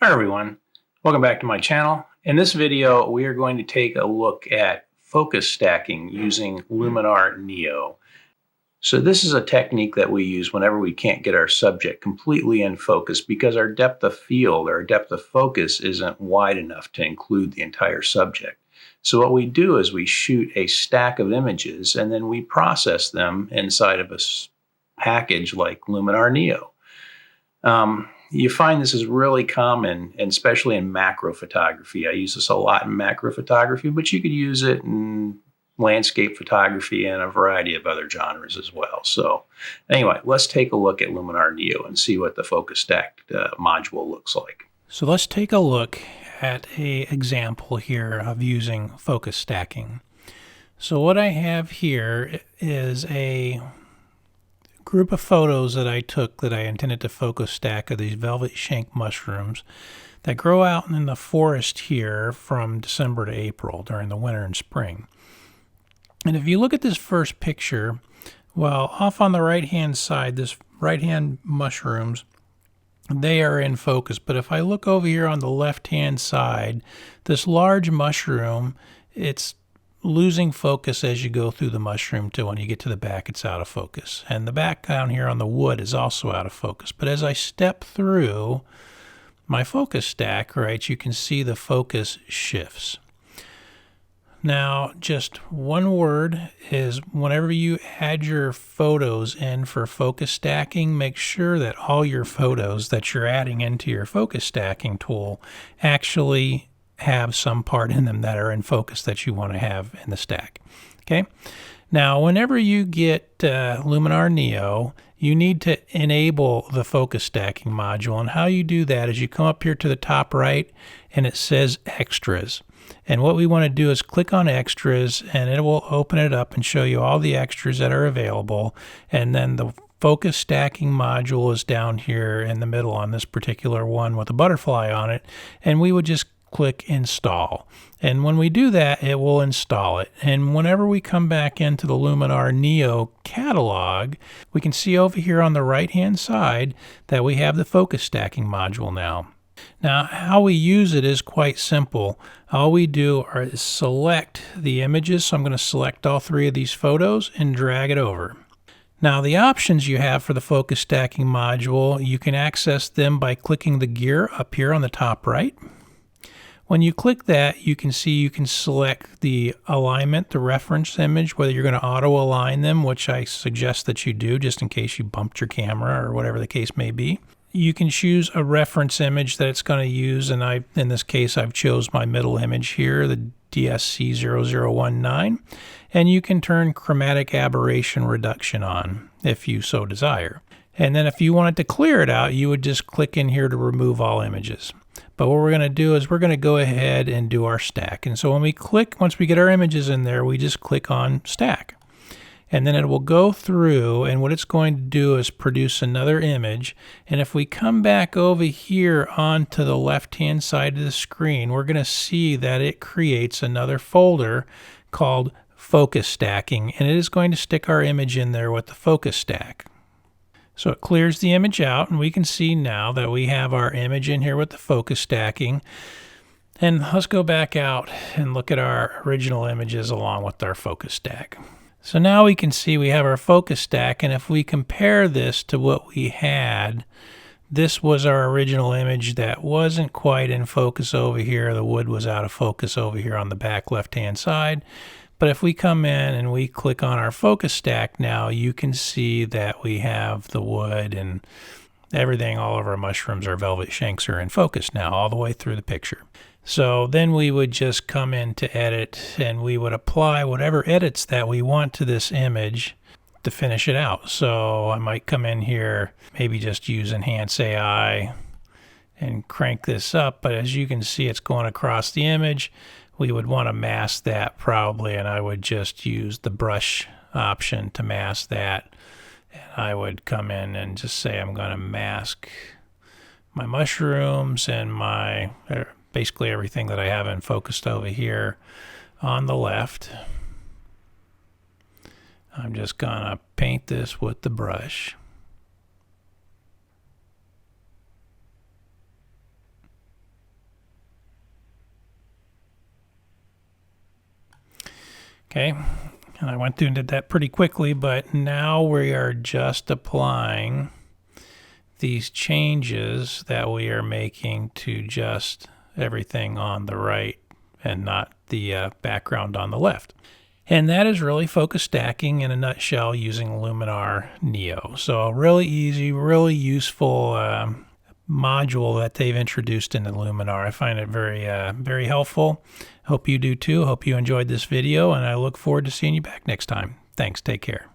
Hi everyone, welcome back to my channel. In this video, we are going to take a look at focus stacking using Luminar Neo. So this is a technique that we use whenever we can't get our subject completely in focus because our depth of field or depth of focus isn't wide enough to include the entire subject. So what we do is we shoot a stack of images and then we process them inside of a package like Luminar Neo. You find this is really common, and especially in macro photography. I use this a lot in macro photography, but you could use it in landscape photography and a variety of other genres as well. So anyway, let's take a look at Luminar Neo and see what the focus stacked module looks like. So let's take a look at an example here of using focus stacking. So what I have here is a group of photos that I took that I intended to focus stack of these velvet shank mushrooms that grow out in the forest here from December to April during the winter and spring. And if you look at this first picture, well, off on the right-hand side, this right-hand mushrooms, they are in focus. But if I look over here on the left-hand side, this large mushroom, it's losing focus as you go through the mushroom till when you get to the back, it's out of focus. And the back down here on the wood is also out of focus. But as I step through my focus stack, right, you can see the focus shifts. Now, just one word is whenever you add your photos in for focus stacking, make sure that all your photos that you're adding into your focus stacking tool actually have some part in them that are in focus that you want to have in the stack. Okay. Now, whenever you get Luminar Neo, you need to enable the focus stacking module. And how you do that is you come up here to the top right and it says extras. And what we want to do is click on extras and it will open it up and show you all the extras that are available. And then the focus stacking module is down here in the middle on this particular one with a butterfly on it. And we would just click install. And when we do that, it will install it. And whenever we come back into the Luminar Neo catalog, we can see over here on the right-hand side that we have the focus stacking module now. Now, how we use it is quite simple. All we do is select the images. So I'm going to select all three of these photos and drag it over. Now, the options you have for the focus stacking module, you can access them by clicking the gear up here on the top right. When you click that, you can see you can select the alignment, the reference image, whether you're going to auto align them, which I suggest that you do just in case you bumped your camera or whatever the case may be. You can choose a reference image that it's going to use, and in this case I've chose my middle image here, the DSC0019, and you can turn chromatic aberration reduction on if you so desire. And then if you wanted to clear it out, you would just click in here to remove all images. But what we're going to do is we're going to go ahead and do our stack. And so when we click, once we get our images in there, we just click on stack. And then it will go through, and what it's going to do is produce another image. And if we come back over here onto the left-hand side of the screen, we're going to see that it creates another folder called focus stacking, and it is going to stick our image in there with the focus stack. So it clears the image out, and we can see now that we have our image in here with the focus stacking. And let's go back out and look at our original images along with our focus stack. So now we can see we have our focus stack, and if we compare this to what we had, this was our original image that wasn't quite in focus over here. The wood was out of focus over here on the back left-hand side. But if we come in and we click on our focus stack now, you can see that we have the wood and everything, all of our mushrooms, our velvet shanks are in focus now all the way through the picture. So then we would just come in to edit and we would apply whatever edits that we want to this image to finish it out. So I might come in here, maybe just use Enhance AI and crank this up. But as you can see, it's going across the image. We would want to mask that probably, and I would just use the brush option to mask that. And I would come in and just say I'm going to mask my mushrooms and my basically everything that I have in focused over here on the left. I'm just going to paint this with the brush. Okay, and I went through and did that pretty quickly, but now we are just applying these changes that we are making to just everything on the right and not the background on the left. And that is really focus stacking in a nutshell using Luminar Neo. So a really easy, really useful module that they've introduced into Luminar. I find it very helpful. Hope you do too. Hope you enjoyed this video, and I look forward to seeing you back next time. Thanks. Take care.